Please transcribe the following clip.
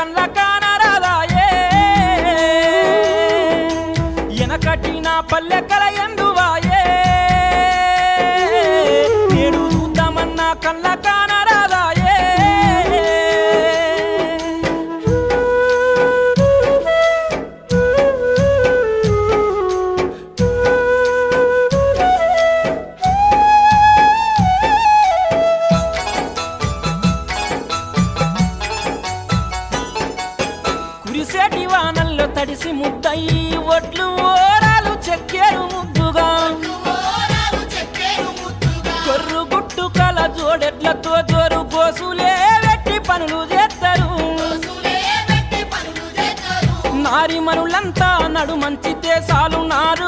కళ్ళ కానరాదాయే ఎనకటి నా పల్లె కల ఎందువాయే నేడు చూద్దామన్నా కళ్ళ కానరాదాయే కురిసేటి వానల్లో తడిసి ముద్దయి ఒట్లు ఓరాలు చెక్కేరు ముద్దుగా కొర్రు గుట్టు కల జోడెడ్లతో జోరు గోసులే వెట్టి పనులు చేస్తారు నారి మనులంతా నడు మంచి దేశాలు నారు